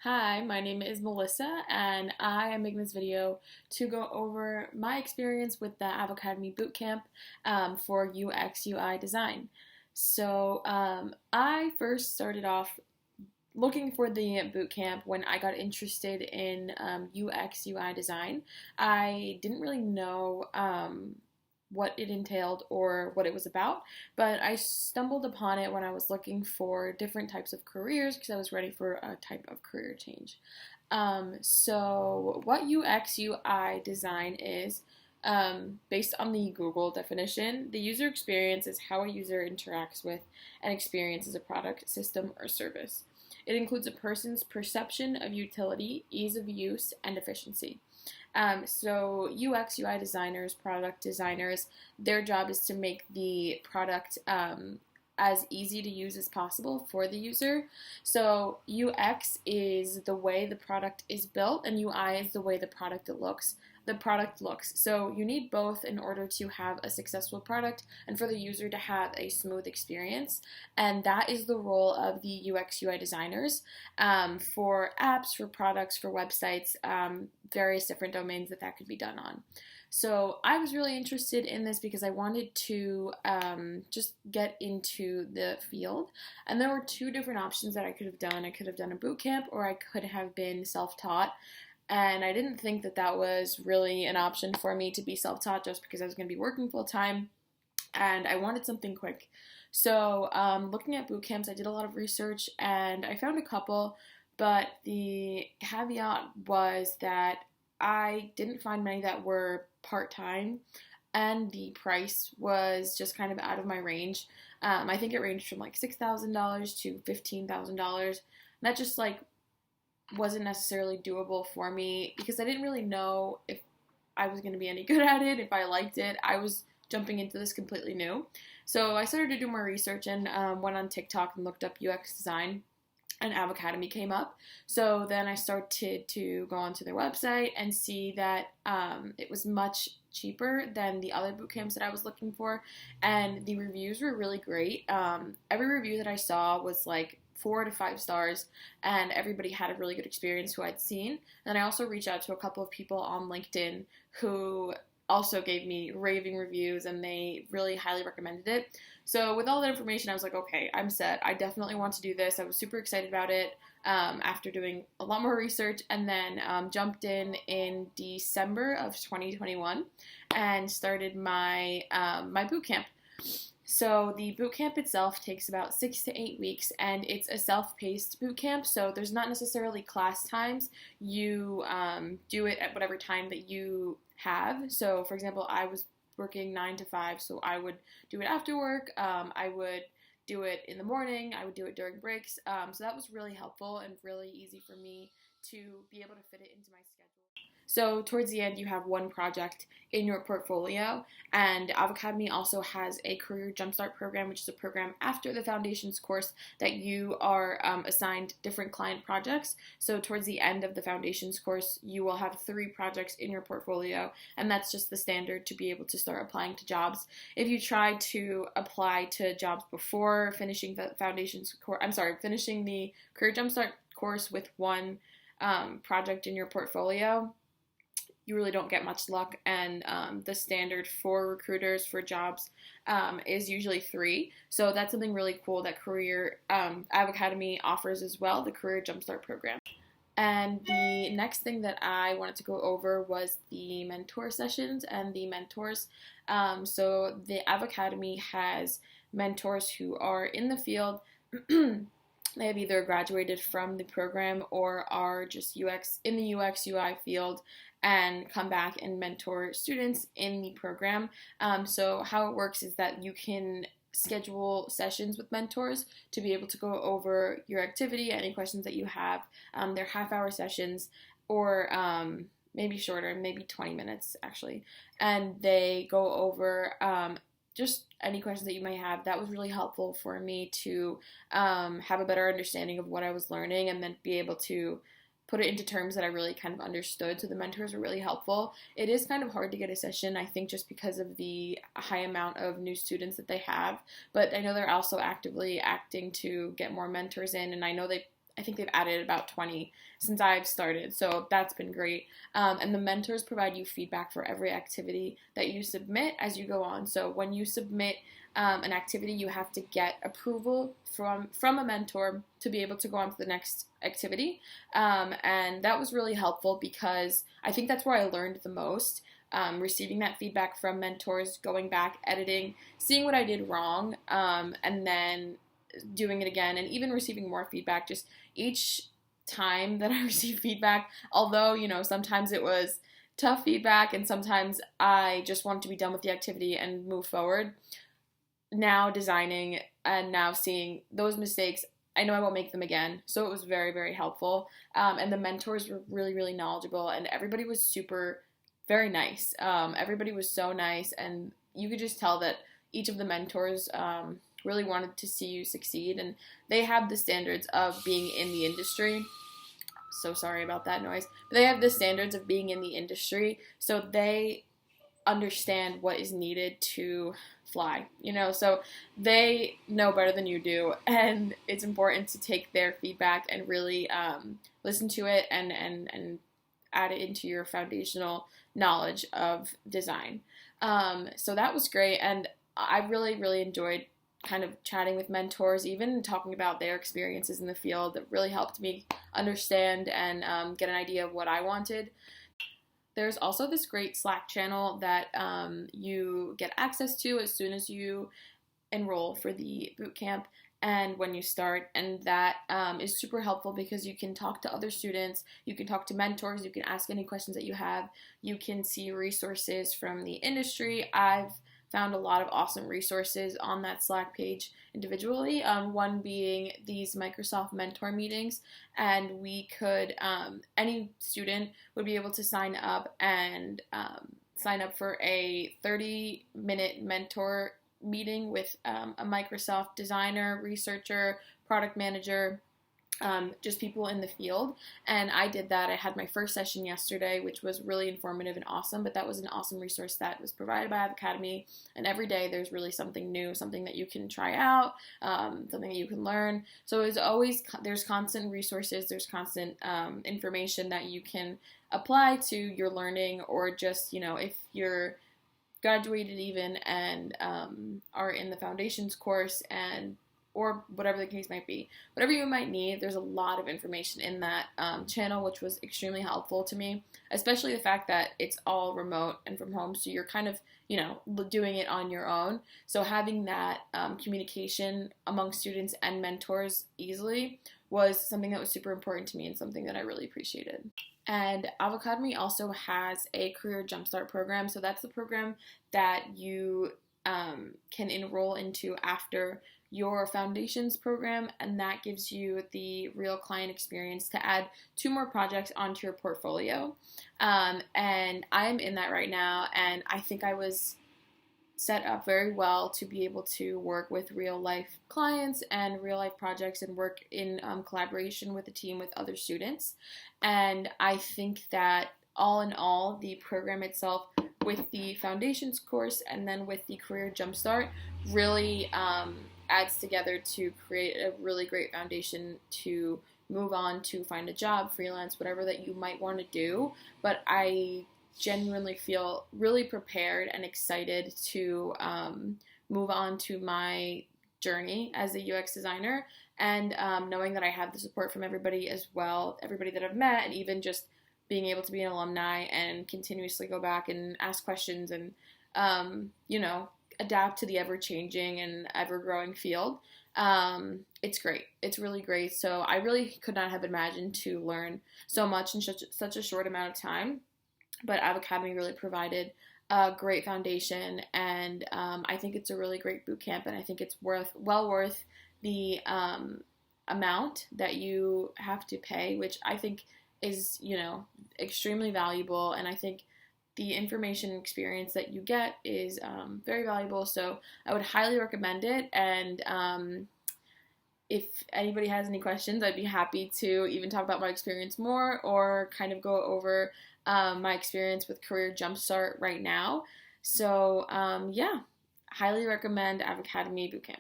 Hi, my name is Melissa, and I am making this video to go over my experience with the Avocdemy Bootcamp for UX UI design. I first started off looking for the bootcamp when I got interested in UX UI design. I didn't really know what it entailed or what it was about, but I stumbled upon it when I was looking for different types of careers because I was ready for a type of career change. What UX UI design is, based on the Google definition, the user experience is how a user interacts with and experiences a product, system, or service. It includes a person's perception of utility, ease of use, and efficiency. UX, UI designers, product designers, their job is to make the product as easy to use as possible for the user. So UX is the way the product is built, and UI is the way the product looks. So you need both in order to have a successful product and for the user to have a smooth experience. And that is the role of the UX UI designers for apps, for products, for websites, various different domains that could be done on. So I was really interested in this because I wanted to just get into the field. And there were two different options that I could have done. I could have done a boot camp, or I could have been self-taught. And I didn't think that that was really an option for me to be self-taught just because I was going to be working full-time and I wanted something quick. Looking at boot camps, I did a lot of research and I found a couple, but the caveat was that I didn't find many that were part-time, and the price was just kind of out of my range. I think it ranged from like $6,000 to $15,000. That just wasn't necessarily doable for me because I didn't really know if I was going to be any good at it, if I liked it. I was jumping into this completely new. So I started to do more research and went on TikTok and looked up UX design, and Avocdemy came up. So then I started to go onto their website and see that it was much cheaper than the other boot camps that I was looking for, and the reviews were really great. Every review that I saw was like 4 to 5 stars, and everybody had a really good experience who I'd seen. And I also reached out to a couple of people on LinkedIn who also gave me raving reviews, and they really highly recommended it. So with all that information, I was like, okay, I'm set. I definitely want to do this. I was super excited about it after doing a lot more research, and then jumped in December of 2021 and started my boot camp. So the boot camp itself takes about 6 to 8 weeks, and it's a self-paced boot camp, so there's not necessarily class times. You do it at whatever time that you have. So, for example, I was working 9 to 5, so I would do it after work. I would do it in the morning. I would do it during breaks. So that was really helpful and really easy for me to be able to fit it into my schedule. So towards the end, you have one project in your portfolio, and Avocdemy also has a career Jumpstart program, which is a program after the foundations course that you are assigned different client projects. So towards the end of the foundations course, you will have 3 projects in your portfolio, and that's just the standard to be able to start applying to jobs. If you try to apply to jobs before finishing the finishing the career Jumpstart course with one project in your portfolio, you really don't get much luck, and the standard for recruiters for jobs is usually 3. So that's something really cool that Career Avocdemy offers as well, the Career Jumpstart program. And the next thing that I wanted to go over was the mentor sessions and the mentors. So the Avocdemy has mentors who are in the field. They have either graduated from the program or are just in the UX UI field and come back and mentor students in the program. So how it works is that you can schedule sessions with mentors to be able to go over your activity, any questions that you have. They're half-hour sessions, or maybe shorter, maybe 20 minutes actually, and they go over just any questions that you might have. That was really helpful for me to have a better understanding of what I was learning, and then be able to put it into terms that I really kind of understood. So the mentors were really helpful. It is kind of hard to get a session, I think, just because of the high amount of new students that they have, but I know they're also actively acting to get more mentors in, and I know I think they've added about 20 since I've started, so that's been great. And the mentors provide you feedback for every activity that you submit as you go on. So when you submit an activity, you have to get approval from a mentor to be able to go on to the next activity. And that was really helpful because I think that's where I learned the most. Receiving that feedback from mentors, going back, editing, seeing what I did wrong, and then doing it again, and even receiving more feedback. Just each time that I received feedback, although, sometimes it was tough feedback and sometimes I just wanted to be done with the activity and move forward. Now designing and now seeing those mistakes, I know I won't make them again. So it was very, very helpful. And the mentors were really, really knowledgeable, and everybody was very nice. Everybody was so nice, and you could just tell that each of the mentors really wanted to see you succeed, and they have the standards of being in the industry. So sorry about that noise. But they have the standards of being in the industry, so they understand what is needed to fly, so they know better than you do, and it's important to take their feedback and really listen to it and add it into your foundational knowledge of design. So that was great, and I really, really enjoyed kind of chatting with mentors, even talking about their experiences in the field. That really helped me understand and get an idea of what I wanted. There's also this great Slack channel that you get access to as soon as you enroll for the bootcamp and when you start, and that is super helpful because you can talk to other students, you can talk to mentors, you can ask any questions that you have, you can see resources from the industry. I've found a lot of awesome resources on that Slack page individually, one being these Microsoft mentor meetings, and we could, any student would be able to sign up and sign up for a 30-minute mentor meeting with a Microsoft designer, researcher, product manager, just people in the field. And I did that. I had my first session yesterday, which was really informative and awesome, but that was an awesome resource that was provided by Avocdemy, and every day there's really something new, something that you can try out, something that you can learn. So there's constant resources, there's constant information that you can apply to your learning, or just, if you're graduated even and are in the foundations course, and or whatever the case might be. Whatever you might need, there's a lot of information in that channel, which was extremely helpful to me, especially the fact that it's all remote and from home, so you're kind of, doing it on your own. So having that communication among students and mentors easily was something that was super important to me and something that I really appreciated. And Avocdemy also has a career Jumpstart program. So that's the program that you can enroll into after your foundations program, and that gives you the real client experience to add 2 more projects onto your portfolio. And I'm in that right now, and I think I was set up very well to be able to work with real life clients and real life projects and work in collaboration with a team with other students. And I think that all in all, the program itself, with the foundations course and then with the career Jumpstart, really adds together to create a really great foundation to move on to find a job, freelance, whatever that you might want to do. But I genuinely feel really prepared and excited to move on to my journey as a UX designer, and knowing that I have the support from everybody as well, everybody that I've met, and even just being able to be an alumni and continuously go back and ask questions and, adapt to the ever-changing and ever-growing field. It's great. It's really great. So I really could not have imagined to learn so much in such a short amount of time. But Avocdemy really provided a great foundation, and I think it's a really great boot camp, and I think it's well worth the amount that you have to pay, which I think is, extremely valuable, and I think the information and experience that you get is very valuable. So I would highly recommend it, and if anybody has any questions, I'd be happy to even talk about my experience more, or kind of go over my experience with Career Jumpstart right now. So highly recommend Avocdemy Bootcamp.